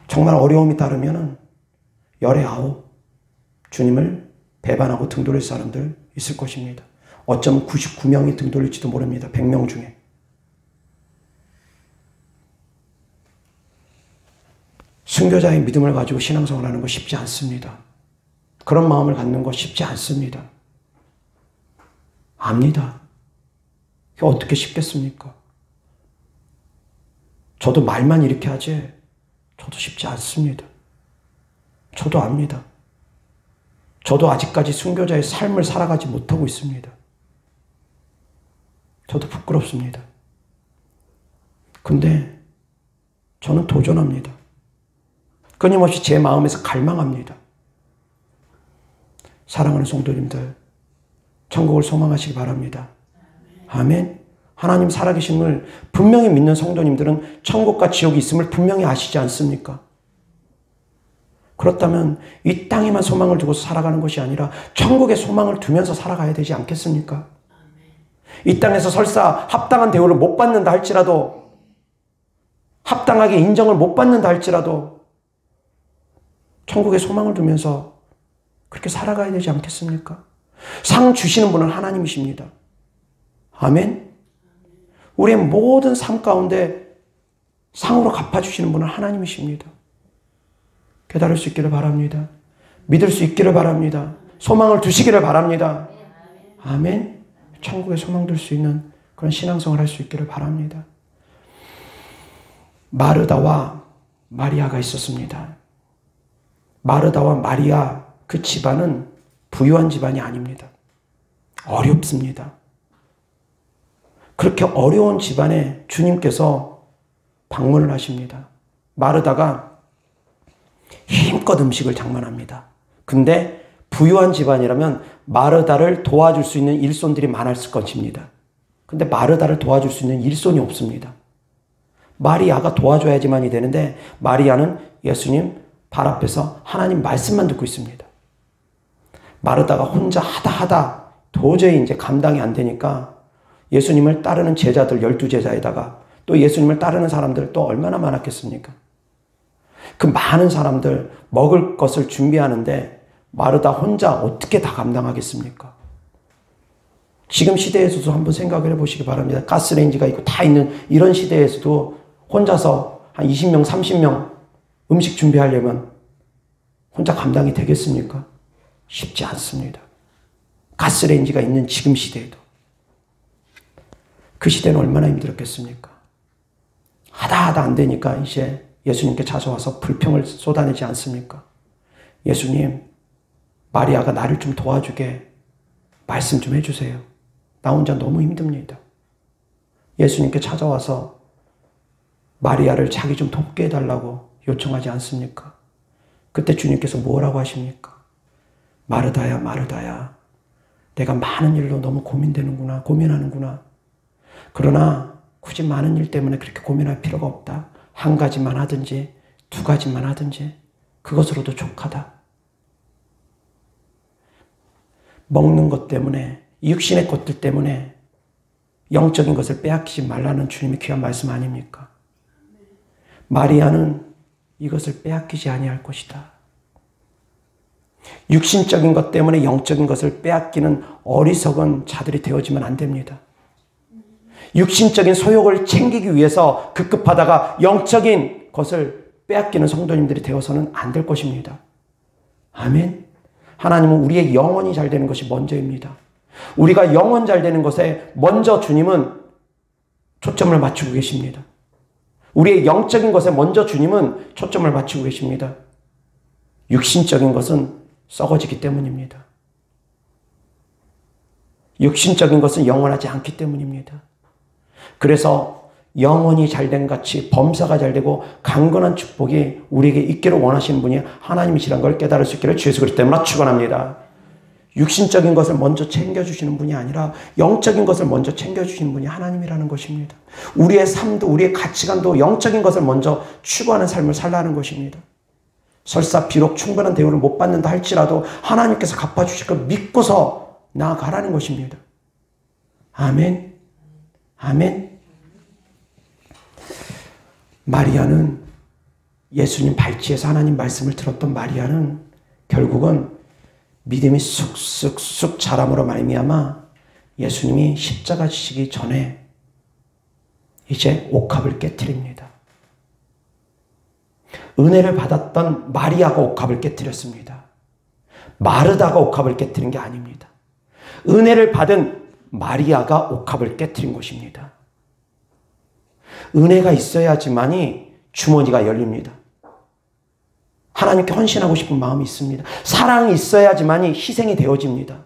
정말 어려움이 따르면 열의 9, 주님을 배반하고 등 돌릴 사람들 있을 것입니다. 어쩌면 99명이 등 돌릴지도 모릅니다. 100명 중에. 순교자의 믿음을 가지고 신앙생활하는 거 쉽지 않습니다. 그런 마음을 갖는 거 쉽지 않습니다. 압니다. 이게 어떻게 쉽겠습니까? 저도 말만 이렇게 하지 저도 쉽지 않습니다. 저도 압니다. 저도 아직까지 순교자의 삶을 살아가지 못하고 있습니다. 저도 부끄럽습니다. 근데 저는 도전합니다. 끊임없이 제 마음에서 갈망합니다. 사랑하는 성도님들, 천국을 소망하시기 바랍니다. 아멘. 하나님 살아계심을 분명히 믿는 성도님들은 천국과 지옥이 있음을 분명히 아시지 않습니까? 그렇다면 이 땅에만 소망을 두고 살아가는 것이 아니라 천국에 소망을 두면서 살아가야 되지 않겠습니까? 이 땅에서 설사 합당한 대우를 못 받는다 할지라도, 합당하게 인정을 못 받는다 할지라도 천국에 소망을 두면서 그렇게 살아가야 되지 않겠습니까? 상 주시는 분은 하나님이십니다. 아멘. 우리의 모든 삶 가운데 상으로 갚아주시는 분은 하나님이십니다. 깨달을 수 있기를 바랍니다. 믿을 수 있기를 바랍니다. 소망을 두시기를 바랍니다. 아멘. 천국에 소망 둘 수 있는 그런 신앙생활을 할 수 있기를 바랍니다. 마르다와 마리아가 있었습니다. 마르다와 마리아, 그 집안은 부유한 집안이 아닙니다. 어렵습니다. 그렇게 어려운 집안에 주님께서 방문을 하십니다. 마르다가 힘껏 음식을 장만합니다. 근데 부유한 집안이라면 마르다를 도와줄 수 있는 일손들이 많았을 것입니다. 근데 마르다를 도와줄 수 있는 일손이 없습니다. 마리아가 도와줘야지만이 되는데 마리아는 예수님 발 앞에서 하나님 말씀만 듣고 있습니다. 마르다가 혼자 하다 도저히 이제 감당이 안 되니까 예수님을 따르는 제자들 12제자에다가 또 예수님을 따르는 사람들 또 얼마나 많았겠습니까? 그 많은 사람들 먹을 것을 준비하는데 마르다 혼자 어떻게 다 감당하겠습니까? 지금 시대에서도 한번 생각을 해보시기 바랍니다. 가스레인지가 있고 다 있는 이런 시대에서도 혼자서 한 20명, 30명 음식 준비하려면 혼자 감당이 되겠습니까? 쉽지 않습니다. 가스레인지가 있는 지금 시대에도. 그 시대는 얼마나 힘들었겠습니까? 하다 안 되니까 이제 예수님께 찾아와서 불평을 쏟아내지 않습니까? 예수님, 마리아가 나를 좀 도와주게 말씀 좀 해주세요. 나 혼자 너무 힘듭니다. 예수님께 찾아와서 마리아를 자기 좀 돕게 해달라고 요청하지 않습니까? 그때 주님께서 뭐라고 하십니까? 마르다야, 마르다야. 내가 많은 일로 너무 고민하는구나. 그러나 굳이 많은 일 때문에 그렇게 고민할 필요가 없다. 한 가지만 하든지 두 가지만 하든지 그것으로도 족하다. 먹는 것 때문에, 육신의 것들 때문에 영적인 것을 빼앗기지 말라는 주님의 귀한 말씀 아닙니까? 마리아는 이것을 빼앗기지 아니할 것이다. 육신적인 것 때문에 영적인 것을 빼앗기는 어리석은 자들이 되어지면 안 됩니다. 육신적인 소욕을 챙기기 위해서 급급하다가 영적인 것을 빼앗기는 성도님들이 되어서는 안 될 것입니다. 아멘. 하나님은 우리의 영혼이 잘 되는 것이 먼저입니다. 우리가 영혼 잘 되는 것에 먼저 주님은 초점을 맞추고 계십니다. 우리의 영적인 것에 먼저 주님은 초점을 맞추고 계십니다. 육신적인 것은 썩어지기 때문입니다. 육신적인 것은 영원하지 않기 때문입니다. 그래서 영혼이 잘된 같이 범사가 잘되고 강건한 축복이 우리에게 있기를 원하시는 분이 하나님이시라는 걸 깨달을 수 있기를 주 예수 그리스도 때문에 축원합니다. 육신적인 것을 먼저 챙겨주시는 분이 아니라 영적인 것을 먼저 챙겨주시는 분이 하나님이라는 것입니다. 우리의 삶도 우리의 가치관도 영적인 것을 먼저 추구하는 삶을 살라는 것입니다. 설사 비록 충분한 대우를 못 받는다 할지라도 하나님께서 갚아주실 걸 믿고서 나아가라는 것입니다. 아멘. 아멘. 마리아는 예수님 발치에서 하나님 말씀을 들었던 마리아는 결국은 믿음이 쑥쑥쑥 자람으로 말미암아 예수님이 십자가 지시기 전에 이제 옥합을 깨트립니다. 은혜를 받았던 마리아가 옥합을 깨트렸습니다. 마르다가 옥합을 깨트린 게 아닙니다. 은혜를 받은 마리아가 옥합을 깨트린 것입니다. 은혜가 있어야지만이 주머니가 열립니다. 하나님께 헌신하고 싶은 마음이 있습니다. 사랑이 있어야지만이 희생이 되어집니다.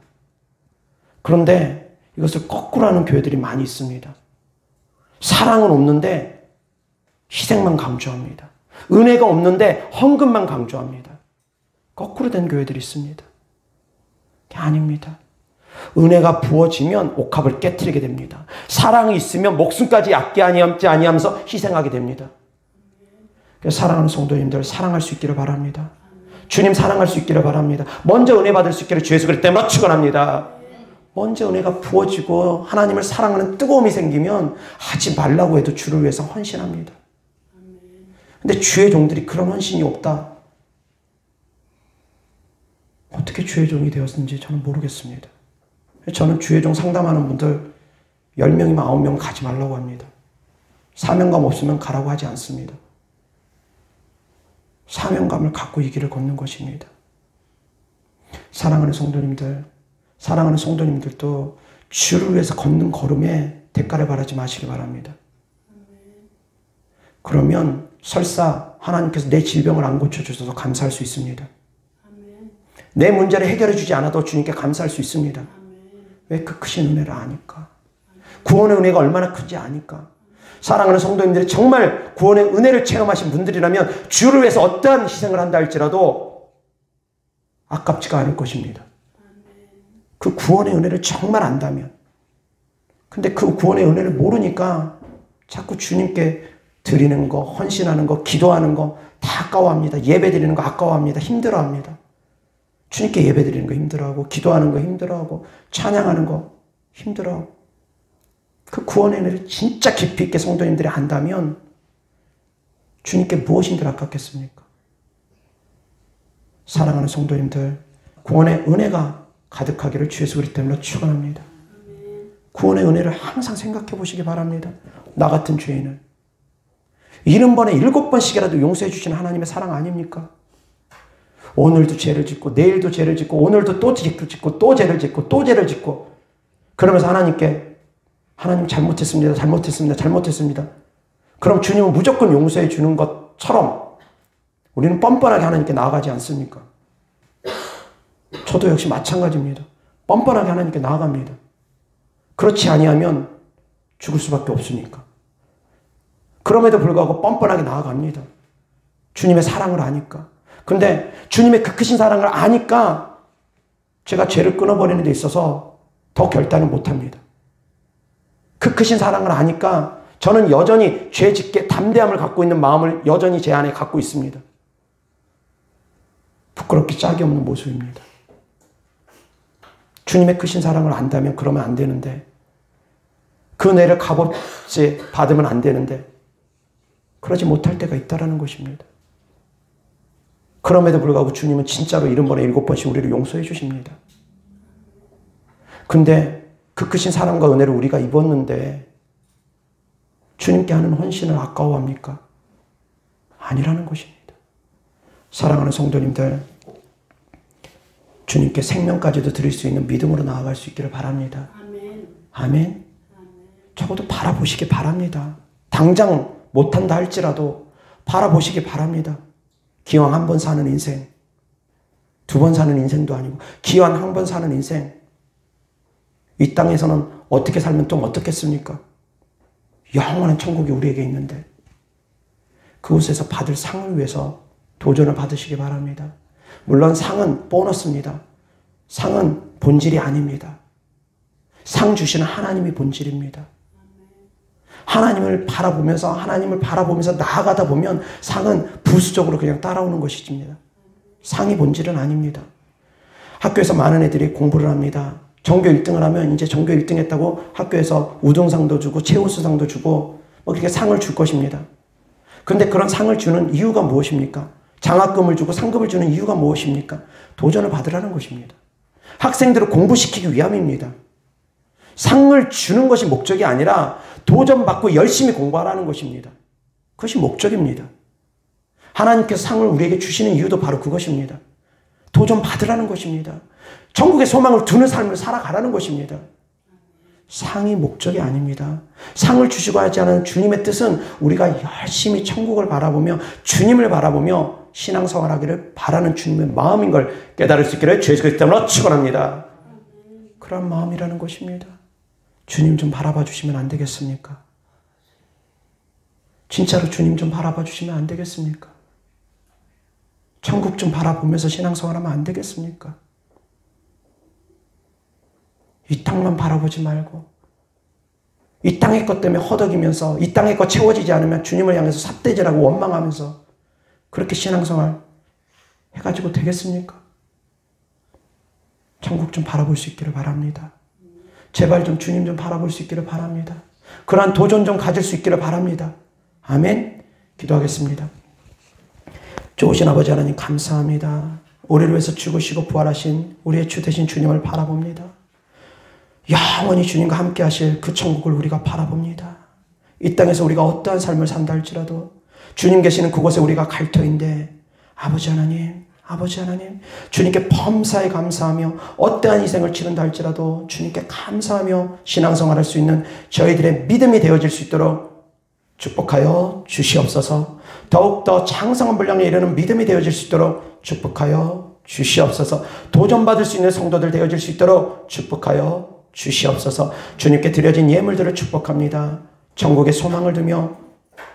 그런데 이것을 거꾸로 하는 교회들이 많이 있습니다. 사랑은 없는데 희생만 강조합니다. 은혜가 없는데 헌금만 강조합니다. 거꾸로 된 교회들이 있습니다. 그게 아닙니다. 은혜가 부어지면 옥합을 깨트리게 됩니다. 사랑이 있으면 목숨까지 아끼지 아니하면서 희생하게 됩니다. 그래서 사랑하는 성도님들, 사랑할 수 있기를 바랍니다. 주님 사랑할 수 있기를 바랍니다. 먼저 은혜 받을 수 있기를 주 예수 그리스도 때문에 축원합니다. 먼저 은혜가 부어지고 하나님을 사랑하는 뜨거움이 생기면 하지 말라고 해도 주를 위해서 헌신합니다. 근데 주의 종들이 그런 헌신이 없다. 어떻게 주의 종이 되었는지 저는 모르겠습니다. 저는 주의 종 상담하는 분들 10명이면 9명 가지 말라고 합니다. 사명감 없으면 가라고 하지 않습니다. 사명감을 갖고 이 길을 걷는 것입니다. 사랑하는 성도님들도 주를 위해서 걷는 걸음에 대가를 바라지 마시기 바랍니다. 그러면 설사 하나님께서 내 질병을 안 고쳐주셔서 감사할 수 있습니다. 내 문제를 해결해 주지 않아도 주님께 감사할 수 있습니다. 왜? 그 크신 은혜를 아니까. 구원의 은혜가 얼마나 큰지 아니까. 사랑하는 성도님들이 정말 구원의 은혜를 체험하신 분들이라면 주를 위해서 어떠한 희생을 한다 할지라도 아깝지가 않을 것입니다. 그 구원의 은혜를 정말 안다면. 근데 그 구원의 은혜를 모르니까 자꾸 주님께 드리는 거, 헌신하는 거, 기도하는 거 다 아까워합니다. 예배 드리는 거 아까워합니다. 힘들어합니다. 주님께 예배 드리는 거 힘들어하고, 기도하는 거 힘들어하고, 찬양하는 거 힘들어하고. 그 구원의 은혜를 진짜 깊이 있게 성도님들이 안다면 주님께 무엇인들 아깝겠습니까? 사랑하는 성도님들, 구원의 은혜가 가득하기를 주 예수 그리스도 때문에 축원합니다. 구원의 은혜를 항상 생각해 보시기 바랍니다. 나 같은 죄인을. 70번에 7번씩이라도 용서해 주시는 하나님의 사랑 아닙니까? 오늘도 죄를 짓고 내일도 죄를 짓고 오늘도 또 짓고 또 죄를 짓고 또 죄를 짓고 그러면서 하나님께 하나님 잘못했습니다. 그럼 주님은 무조건 용서해 주는 것처럼 우리는 뻔뻔하게 하나님께 나아가지 않습니까? 저도 역시 마찬가지입니다. 뻔뻔하게 하나님께 나아갑니다. 그렇지 아니하면 죽을 수밖에 없으니까. 그럼에도 불구하고 뻔뻔하게 나아갑니다. 주님의 사랑을 아니까. 근데 주님의 그 크신 사랑을 아니까 제가 죄를 끊어버리는 데 있어서 더 결단을 못합니다. 그 크신 사랑을 아니까 저는 여전히 죄 짓게 담대함을 갖고 있는 마음을 여전히 제 안에 갖고 있습니다. 부끄럽기 짝이 없는 모습입니다. 주님의 크신 사랑을 안다면 그러면 안 되는데 그 은혜를 값없이 받으면 안 되는데 그러지 못할 때가 있다는 것입니다. 그럼에도 불구하고 주님은 진짜로 70번에 7번씩 우리를 용서해 주십니다. 근데 그 크신 사랑과 은혜를 우리가 입었는데 주님께 하는 헌신을 아까워합니까? 아니라는 것입니다. 사랑하는 성도님들, 주님께 생명까지도 드릴 수 있는 믿음으로 나아갈 수 있기를 바랍니다. 아멘. 적어도 바라보시기 바랍니다. 당장 못한다 할지라도 바라보시기 바랍니다. 기왕 한 번 사는 인생, 2번 사는 인생도 아니고 기왕 한 번 사는 인생, 이 땅에서는 어떻게 살면 좀 어떻겠습니까? 영원한 천국이 우리에게 있는데 그곳에서 받을 상을 위해서 도전을 받으시기 바랍니다. 물론 상은 보너스입니다. 상은 본질이 아닙니다. 상 주시는 하나님이 본질입니다. 하나님을 바라보면서 나아가다 보면 상은 부수적으로 그냥 따라오는 것입니다. 상이 본질은 아닙니다. 학교에서 많은 애들이 공부를 합니다. 전교 1등을 하면 이제 전교 1등 했다고 학교에서 우등상도 주고 최우수상도 주고 뭐 그렇게 상을 줄 것입니다. 그런데 그런 상을 주는 이유가 무엇입니까? 장학금을 주고 상금을 주는 이유가 무엇입니까? 도전을 받으라는 것입니다. 학생들을 공부시키기 위함입니다. 상을 주는 것이 목적이 아니라 도전받고 열심히 공부하라는 것입니다. 그것이 목적입니다. 하나님께서 상을 우리에게 주시는 이유도 바로 그것입니다. 도전받으라는 것입니다. 천국의 소망을 두는 삶을 살아가라는 것입니다. 상이 목적이 아닙니다. 상을 주시고 하지 않은 주님의 뜻은 우리가 열심히 천국을 바라보며 주님을 바라보며 신앙생활하기를 바라는 주님의 마음인 걸 깨달을 수 있기를 주 예수 그리스도 때문에 축원합니다. 그런 마음이라는 것입니다. 주님 좀 바라봐 주시면 안 되겠습니까? 진짜로 주님 좀 바라봐 주시면 안 되겠습니까? 천국 좀 바라보면서 신앙생활하면 안 되겠습니까? 이 땅만 바라보지 말고 이 땅의 것 때문에 허덕이면서 이 땅의 것 채워지지 않으면 주님을 향해서 삿대질하고 원망하면서 그렇게 신앙생활 해가지고 되겠습니까? 천국 좀 바라볼 수 있기를 바랍니다. 제발 좀 주님 좀 바라볼 수 있기를 바랍니다. 그러한 도전 좀 가질 수 있기를 바랍니다. 아멘. 기도하겠습니다. 좋으신 아버지 하나님 감사합니다. 우리를 위해서 죽으시고 부활하신 우리의 주 되신 주님을 바라봅니다. 영원히 주님과 함께 하실 그 천국을 우리가 바라봅니다. 이 땅에서 우리가 어떠한 삶을 산다 할지라도 주님 계시는 그곳에 우리가 갈 터인데 아버지 하나님 주님께 범사에 감사하며 어떠한 희생을 치른다 할지라도 주님께 감사하며 신앙생활할 수 있는 저희들의 믿음이 되어질 수 있도록 축복하여 주시옵소서. 더욱더 장성한 분량에 이르는 믿음이 되어질 수 있도록 축복하여 주시옵소서. 도전받을 수 있는 성도들 되어질 수 있도록 축복하여 주시옵소서. 주님께 드려진 예물들을 축복합니다. 천국의 소망을 두며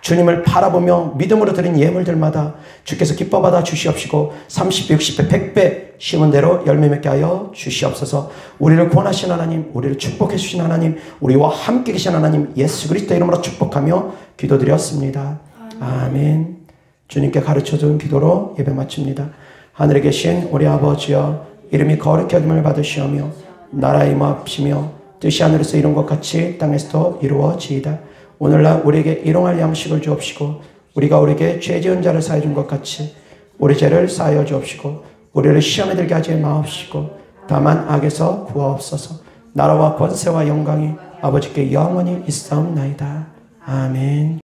주님을 바라보며 믿음으로 드린 예물들마다 주께서 기뻐받아 주시옵시고 30배, 60배, 100배 심은 대로 열매 맺게 하여 주시옵소서. 우리를 구원하신 하나님, 우리를 축복해 주신 하나님, 우리와 함께 계신 하나님 예수 그리스도 이름으로 축복하며 기도드렸습니다. 아멘. 주님께 가르쳐준 기도로 예배 마칩니다. 하늘에 계신 우리 아버지여 이름이 거룩히 여김을 받으시오며 나라의 임하옵시며 뜻이 하늘에서 이룬 것 같이 땅에서도 이루어지이다. 오늘날 우리에게 일용할 양식을 주옵시고 우리가 우리에게 죄 지은 자를 사해 준 것 같이 우리 죄를 사하여 주옵시고 우리를 시험에 들게 하지 마옵시고 다만 악에서 구하옵소서. 나라와 권세와 영광이 아버지께 영원히 있사옵나이다. 아멘.